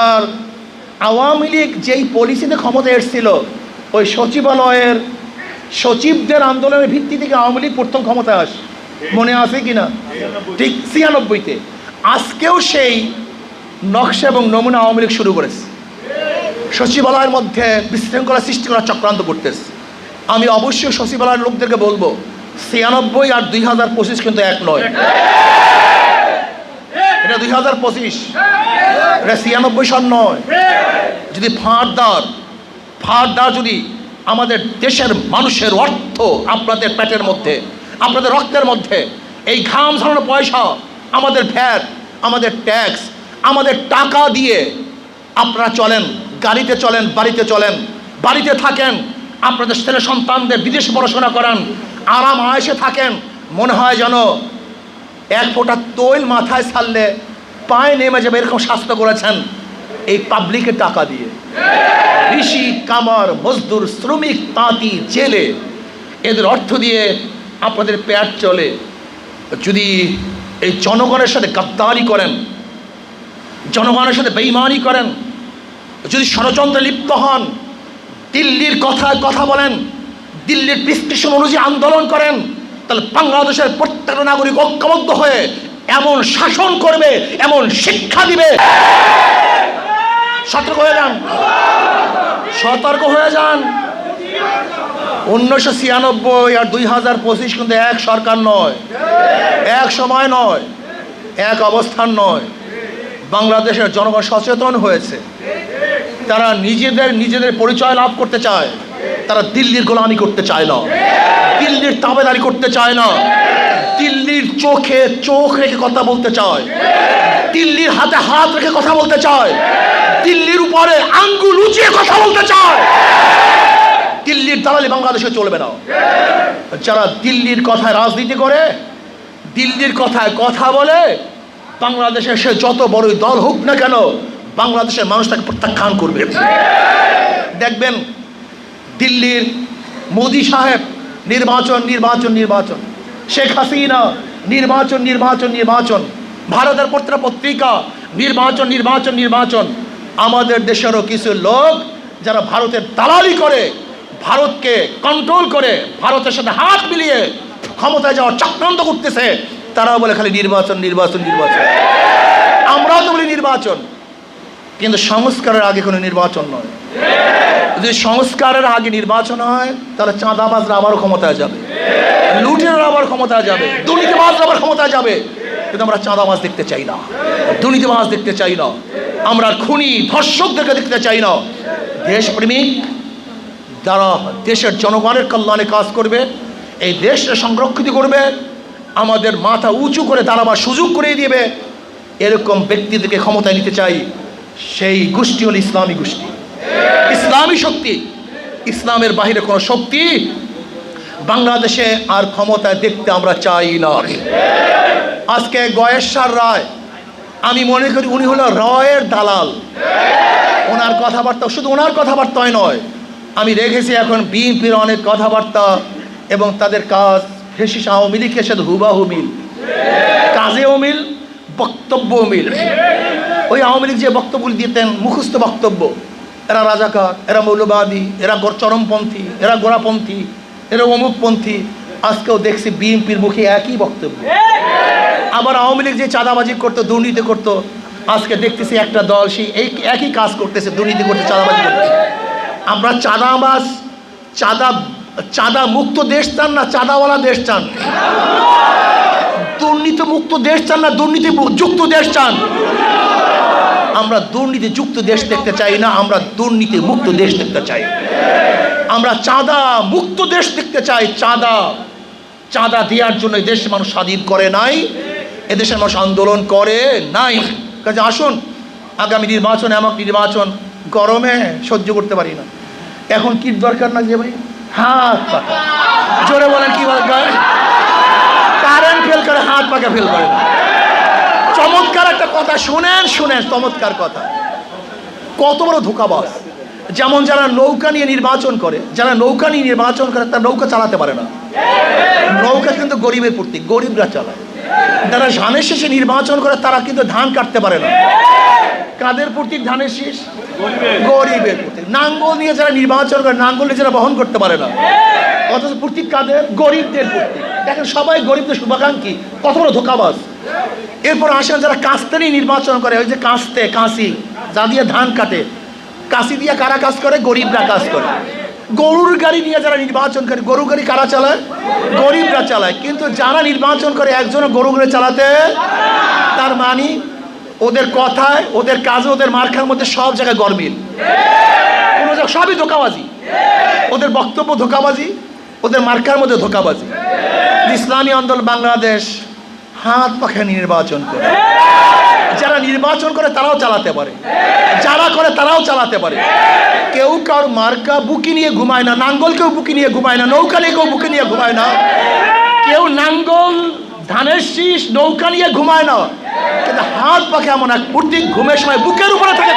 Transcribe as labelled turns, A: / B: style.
A: আর আওয়ামী লীগ যেই পলিসিতে ক্ষমতা এসেছিল, ওই সচিবালয়ের সচিবদের আন্দোলনের ভিত্তি থেকে আওয়ামী লীগ প্রথম ক্ষমতায় আসে, মনে আছে কিনা? ঠিক ৯৬-তে। আজকেও সেই নকশা এবং নমুনা আওয়ামী লীগ শুরু করেছে, সচিবালয়ের মধ্যে বিশৃঙ্খলা সৃষ্টি করার চক্রান্ত করতেছে। আমি অবশ্যই সচিবালয়ের লোকদেরকে বলবো, ৯৬ আর ২০২৫ কিন্তু এক নয়। এটা ২০২৫, এটা ৯৬ সন নয়। যদি ফাঁড়দার যদি আমাদের দেশের মানুষের অর্থ আপনাদের পেটের মধ্যে, আপনাদের রক্তের মধ্যে, এই ঘাম ঝরানো পয়সা, আমাদের ভ্যাট, আমাদের ট্যাক্স, আমাদের টাকা দিয়ে আপনারা চলেন, গাড়িতে চলেন, বাড়িতে চলেন, বাড়িতে থাকেন, আপনাদের ছেলে সন্তানদের বিদেশে পড়াশোনা করান, আরাম আয়েসে থাকেন, মনে হয় যেন এক ফোঁটা তৈল মাথায় ছাড়লে পায়ে নেমে যাবে, এরকম স্বাস্থ্য করেছেন এই পাবলিকের টাকা দিয়ে। ঋষি, কামার, মজদুর, শ্রমিক, তাঁতি, জেলে, এদের অর্থ দিয়ে আপনাদের পেট চলে। যদি এই জনগণের সাথে গাদ্দারি করেন, জনগণের সাথে বেঈমানি করেন, যদি ষড়যন্ত্রে লিপ্ত হন, দিল্লির কথায় কথা বলেন, দিল্লির প্রেসক্রিপশন অনুযায়ী আন্দোলন করেন, তাহলে বাংলাদেশের প্রত্যেকটা নাগরিক ঐক্যবদ্ধ হয়ে এমন শাসন করবে, এমন শিক্ষা দিবে। সতর্ক হয়ে যান, সতর্ক হয়ে যান। ১৯৯৬ আর ২০২৫ কিন্তু এক সরকার নয়, এক সময় নয়, এক অবস্থান নয়। বাংলাদেশের জনগণ সচেতন হয়েছে, তারা নিজেদের পরিচয় লাভ করতে চায়, তারা দিল্লির গোলামি করতে চায় না, দিল্লির তাবেদারি করতে চায় না, দিল্লির চোখে চোখ রেখে কথা বলতে চায়, দিল্লির হাতে হাত রেখে কথা বলতে চায়, দিল্লির উপরে আঙ্গুল উঁচিয়ে কথা বলতে চায়। দিল্লির দালালি বাংলাদেশে চলবে না। যারা দিল্লির কথায় রাজনীতি করে, দিল্লির কথায় কথা বলে, বাংলাদেশে সে যত বড়ই দল হোক না কেন, বাংলাদেশের মানুষ তাকে প্রত্যাখ্যান করবে। দেখবেন দিল্লির মোদি সাহেব নির্বাচন, শেখ হাসিনা নির্বাচন, ভারতের প্রত্যেকটা পত্রিকা নির্বাচন। আমাদের দেশেরও কিছু লোক যারা ভারতের দালালি করে, ভারতকে কন্ট্রোল করে, ভারতের সাথে হাত মিলিয়ে ক্ষমতায় যাওয়ার চক্রান্ত করতেছে, তারাও বলে খালি নির্বাচন। আমরাও তো বলি নির্বাচন, কিন্তু সংস্কারের আগে কোনো নির্বাচন নয়। যদি সংস্কারের আগে নির্বাচন হয়, তাহলে চাঁদাবাজরা আবারও ক্ষমতায় যাবে, লুটেরা আবার ক্ষমতায় যাবে, দুর্নীতিবাজরা আবার ক্ষমতায় যাবে। কিন্তু আমরা চাঁদাবাজ দেখতে চাই না, দুর্নীতিবাজ দেখতে চাই না, আমরা খুনি ধর্ষকদেরকে দেখতে চাই না। দেশপ্রেমিক যারা দেশের জনগণের কল্যাণে কাজ করবে, এই দেশকে সংরক্ষিত করবে, আমাদের মাথা উঁচু করে দাঁড়াবার সুযোগ করে দিবে, এরকম ব্যক্তিদেরকে ক্ষমতায় নিতে চাই। সেই গোষ্ঠী হল ইসলামী গোষ্ঠী, ইসলামী শক্তি। ইসলামের বাহিরে কোনো শক্তি বাংলাদেশে আর ক্ষমতায় দেখতে আমরা চাই না। আজকে গয়েশ্বর রায়, আমি মনে করি উনি হলো রায়ের দালাল। ওনার কথাবার্তা, শুধু ওনার কথাবার্তাই নয়, আমি দেখেছি এখন বিএনপির অনেক কথাবার্তা এবং তাদের কাজ ফেসিস আওয়ামী লীগের সাথে হুবাহু মিল, কাজেও মিল, বক্তব্যও মিল। ওই আওয়ামী লীগ যে বক্তব্য দিতেন, মুখস্থ বক্তব্য, এরা রাজাকার, এরা মৌলবাদী, এরা চরমপন্থী, এরা গোড়াপন্থী, এরা অমুকপন্থী, আজকেও দেখছি বিএনপির মুখে একই বক্তব্য। আবার আওয়ামী লীগ যে চাঁদাবাজি করতো, দুর্নীতি করতো, আজকে দেখতেছি একটা দল সেই একই কাজ করতেছে, দুর্নীতি করতে, চাঁদাবাজি করতে। আমরা চাঁদা মুক্ত দেশ চান না চাঁদাওয়ালা দেশ চান? দুর্নীতি মুক্ত দেশ চান না দুর্নীতি যুক্ত দেশ চান? আমরা দুর্নীতি যুক্ত দেশ দেখতে চাই না, আমরা দুর্নীতি মুক্ত দেশ দেখতে চাই। আমরা চাঁদা মুক্ত দেশ দেখতে চাই। চাঁদা দেওয়ার জন্য এই দেশের মানুষ স্বাধীন করে নাই, এদেশের মানুষ আন্দোলন করে নাই। কাজে আসুন, আগামী নির্বাচন, এমন নির্বাচন গরমে সহ্য করতে পারি না। এখন কি দরকার না যে ভাই হাত পাকা, জোরে বলেন কি দরকার? কারেন্ট ফেল করে, হাত পাকা ফেল করে না। চমৎকার একটা কথা শুনেন, চমৎকার কথা। কত বড় ধোঁকাবাজ! যেমন যারা নৌকা নিয়ে নির্বাচন করে, তারা নৌকা চালাতে পারে না। নৌকা কিন্তু গরিবের প্রতীক, গরিবরা চালায়। যারা ধানের শেষে নির্বাচন করে তারা কিন্তু ধান কাটতে পারে না। কাদের প্রতীক ধানের শীষ? গরিবের প্রতীক। নাঙ্গল নিয়ে যারা নির্বাচন করে, নাঙ্গল নিয়ে যারা বহন করতে পারে না, অথচ প্রতীক কাদের? গরিবদের প্রতীক। দেখেন সবাই গরিবদের শুভাকাঙ্ক্ষী, কত বড় ধোঁকাবাজ। এরপর আসেন যারা কাস্তে নিয়ে নির্বাচন করে, ওই যে কাস্তে, কাশি যা দিয়ে ধান কাটে, কাশি দিয়ে কারা কাজ করে? গরিবরা কাজ করে। গরুর গাড়ি নিয়ে যারা নির্বাচন করে, গরু গাড়ি কারা চালায়? গরিবরা চালায়। কিন্তু যারা নির্বাচন করে একজনও গরু গাড়ি চালাতে, তার মানে ওদের কথায়, ওদের কাজে, ওদের মার্কার মধ্যে সব জায়গায় গরমিল, কোনো জায়গায় সবই ধোঁকাবাজি। ওদের বক্তব্য ধোঁকাবাজি, ওদের মার্কার মধ্যে ধোঁকাবাজি। ইসলামী আন্দোলন বাংলাদেশ হাত পাখা নির্বাচন করে, যারা নির্বাচন করে তারাও চালাতে পারে, যারা করে তারাও চালাতে পারে। কেউ কারোর মার্কা বুকি নিয়ে ঘুমায় না, নাঙ্গল কেউ বুকি নিয়ে ঘুমায় না, নৌকা নিয়ে কেউ বুকি নিয়ে ঘুমায় না। কেউ নাঙ্গল, ধানের শীষ, নৌকা নিয়ে ঘুমায় না, কিন্তু হাত পাখে এমন এক প্রতীক ঘুমের সময় বুকের উপরে থাকে।